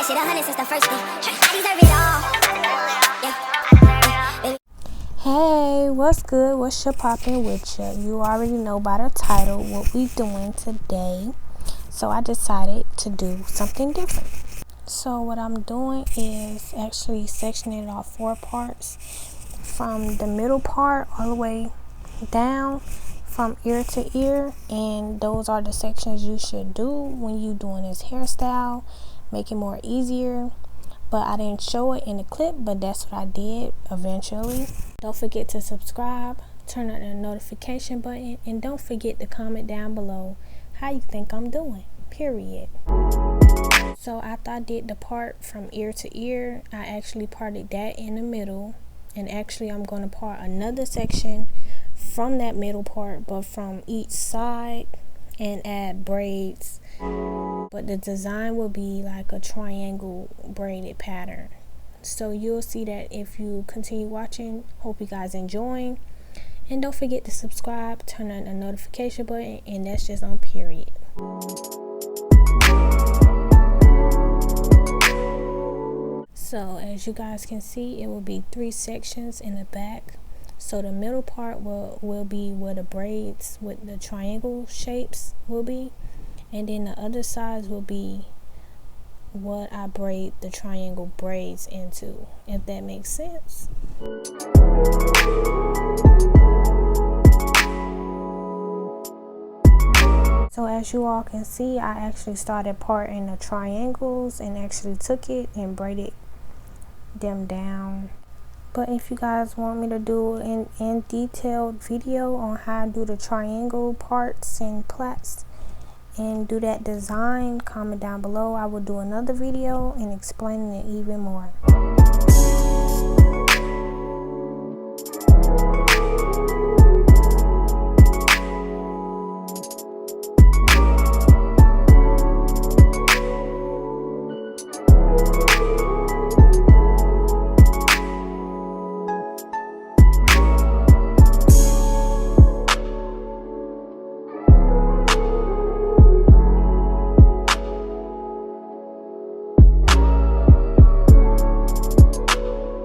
That shit 100 since the first day. I deserve it all. Hey, what's good? What's your poppin' with ya? You already know by the title what we doing today. So I decided to do something different. So what I'm doing is actually sectioning it off 4 parts, from the middle part all the way down, from ear to ear, and those are the sections you should do when you doing this hairstyle. Make it more easier. But I didn't show it in the clip, but that's what I did eventually. Don't forget to subscribe, turn on the notification button, and don't forget to comment down below how you think I'm doing, period. So after I did the part from ear to ear, I actually parted that in the middle, and actually I'm going to part another section from that middle part, but from each side, and add braids. But the design will be like a triangle braided pattern. So you'll see that if you continue watching. Hope you guys enjoying, and don't forget to subscribe, turn on the notification button, and that's just on period. So as you guys can see, it will be 3 sections in the back. So the middle part will be where the braids with the triangle shapes will be, and then the other sides will be what I braid the triangle braids into, if that makes sense. So as you all can see, I actually started parting the triangles and actually took it and braided them down. But if you guys want me to do an in detailed video on how I do the triangle parts and plaits and do that design, comment down below. I will do another video and explaining it even more.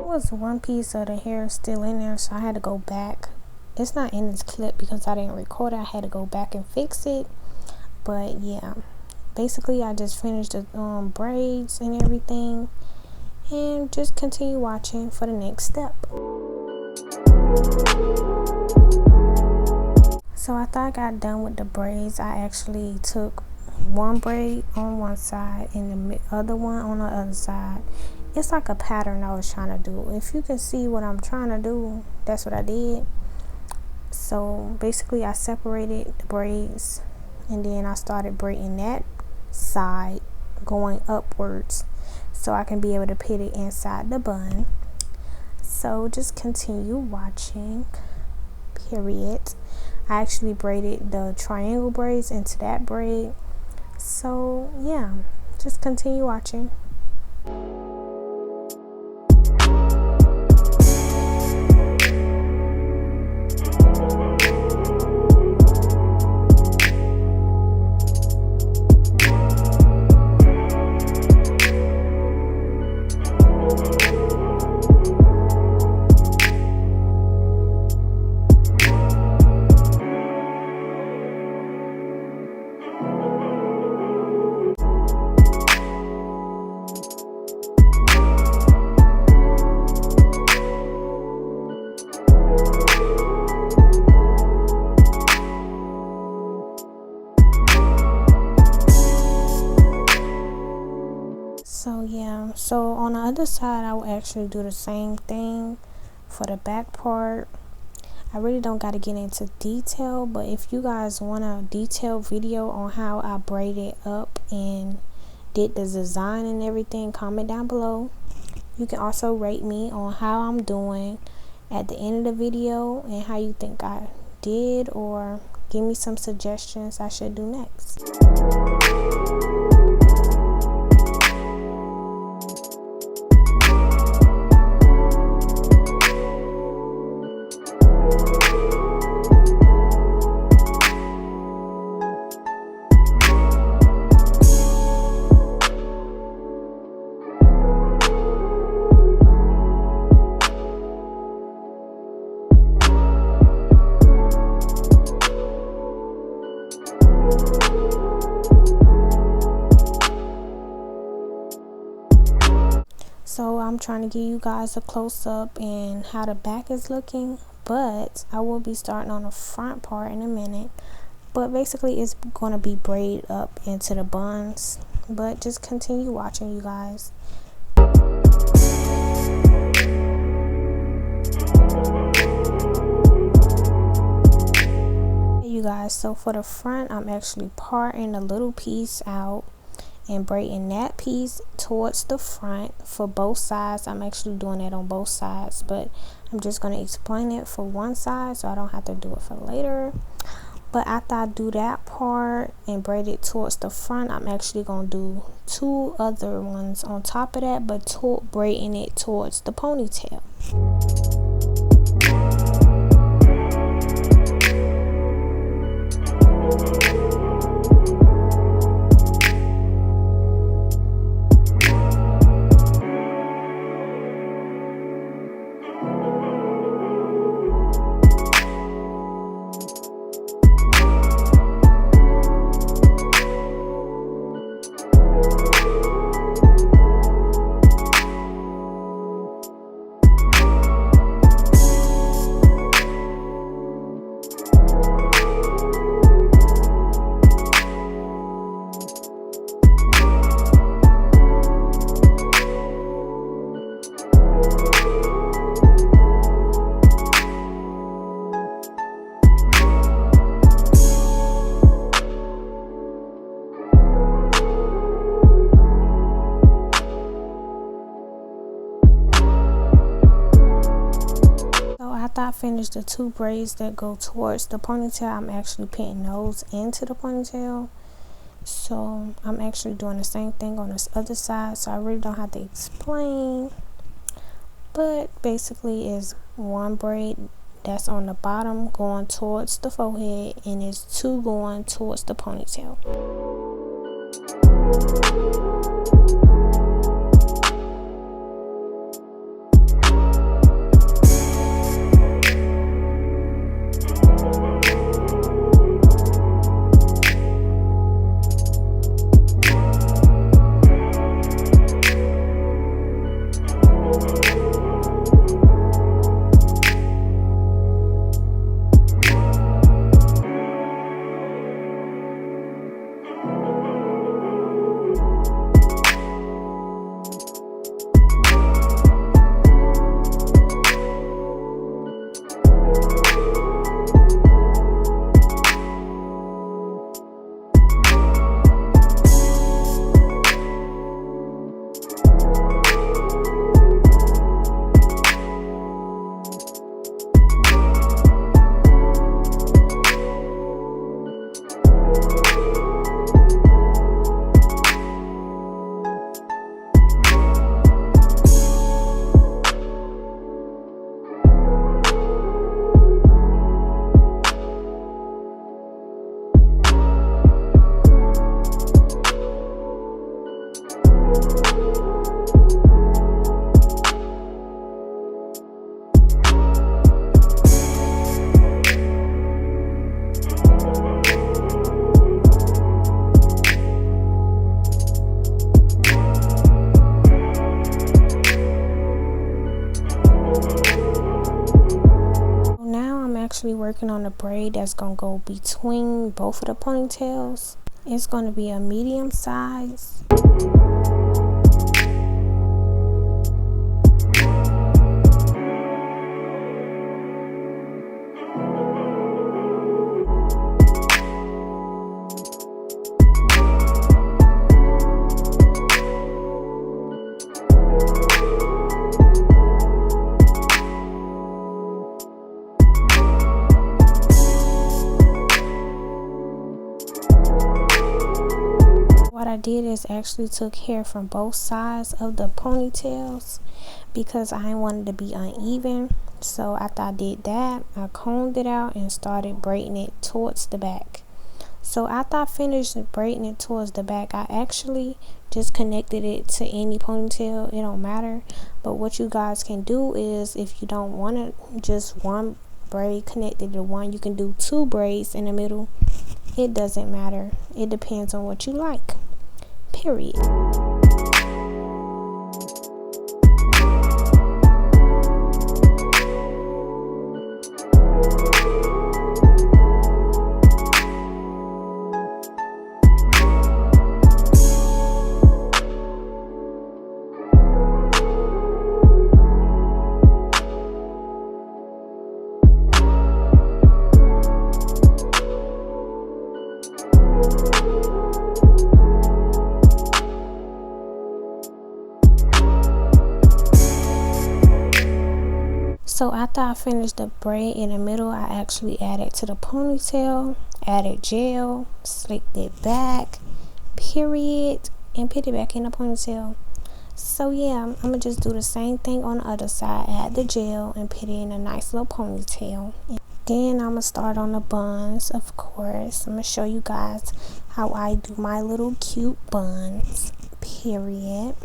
Was one piece of the hair still in there, so I had to go back. It's not in this clip because I didn't record it. I had to go back and fix it. But yeah, basically I just finished the braids and everything, and just continue watching for the next step. So after I got done with the braids, I actually took one braid on one side and the other one on the other side. It's like a pattern I was trying to do. If you can see what I'm trying to do, that's what I did. So basically I separated the braids, and then I started braiding that side going upwards so I can be able to put it inside the bun. So just continue watching, period. I actually braided the triangle braids into that braid. So yeah, just continue watching. So yeah, so on the other side I will actually do the same thing for the back part. I really don't got to get into detail, but if you guys want a detailed video on how I braided up and did the design and everything, comment down below. You can also rate me on how I'm doing at the end of the video and how you think I did, or give me some suggestions I should do next. I'm trying to give you guys a close-up and how the back is looking, but I will be starting on the front part in a minute. But basically it's going to be braided up into the buns, but just continue watching, you guys. You guys, so for the front, I'm actually parting a little piece out and braiding that piece towards the front for both sides. I'm actually doing that on both sides, but I'm just going to explain it for one side so I don't have to do it for later. But after I do that part and braid it towards the front, I'm actually going to do two other ones on top of that, but braiding it towards the ponytail. After I finish the two braids that go towards the ponytail, I'm actually pinning those into the ponytail. So I'm actually doing the same thing on this other side, so I really don't have to explain. But basically is one braid that's on the bottom going towards the forehead, and it's two going towards the ponytail. Working on the braid that's gonna go between both of the ponytails. It's gonna be a medium size. What I did is actually took hair from both sides of the ponytails because I wanted to be uneven. So after I did that, I combed it out and started braiding it towards the back. So after I finished braiding it towards the back, I actually just connected it to any ponytail. It don't matter. But what you guys can do is, if you don't want to just one braid connected to one, you can do two braids in the middle. It doesn't matter. It depends on what you like. Period. After I finished the braid in the middle, I actually added to the ponytail, added gel, slicked it back, period, and put it back in the ponytail. So yeah, I'm gonna just do the same thing on the other side. Add the gel and put it in a nice little ponytail. And then I'm gonna start on the buns, of course. I'm gonna show you guys how I do my little cute buns, period.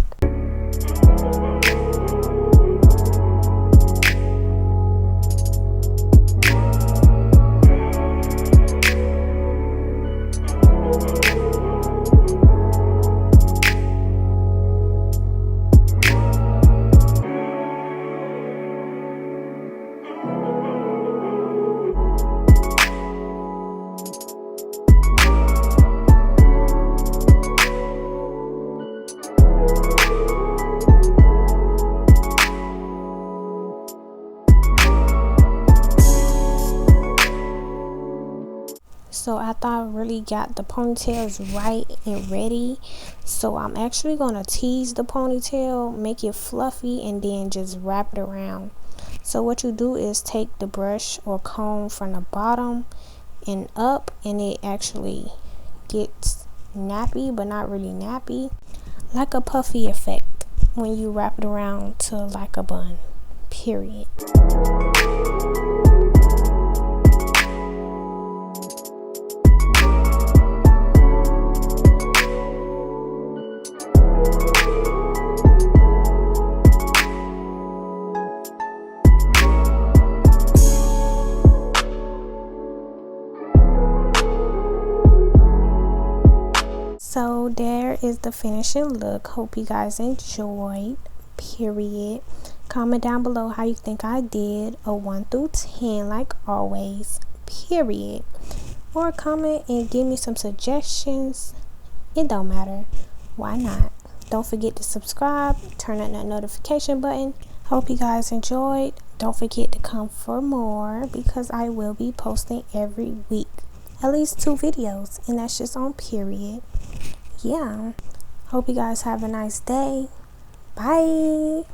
So after I really got the ponytails right and ready, so I'm actually going to tease the ponytail, make it fluffy, and then just wrap it around. So what you do is take the brush or comb from the bottom and up, and it actually gets nappy, but not really nappy, like a puffy effect when you wrap it around to like a bun, period. So there is the finishing look. Hope you guys enjoyed, period. Comment down below how you think I did, a 1 through 10 like always, period. Or comment and give me some suggestions. It don't matter. Why not? Don't forget to subscribe, turn on that notification button. Hope you guys enjoyed. Don't forget to come for more because I will be posting every week. At least 2 videos, and that's just on period. Yeah. Hope you guys have a nice day. Bye.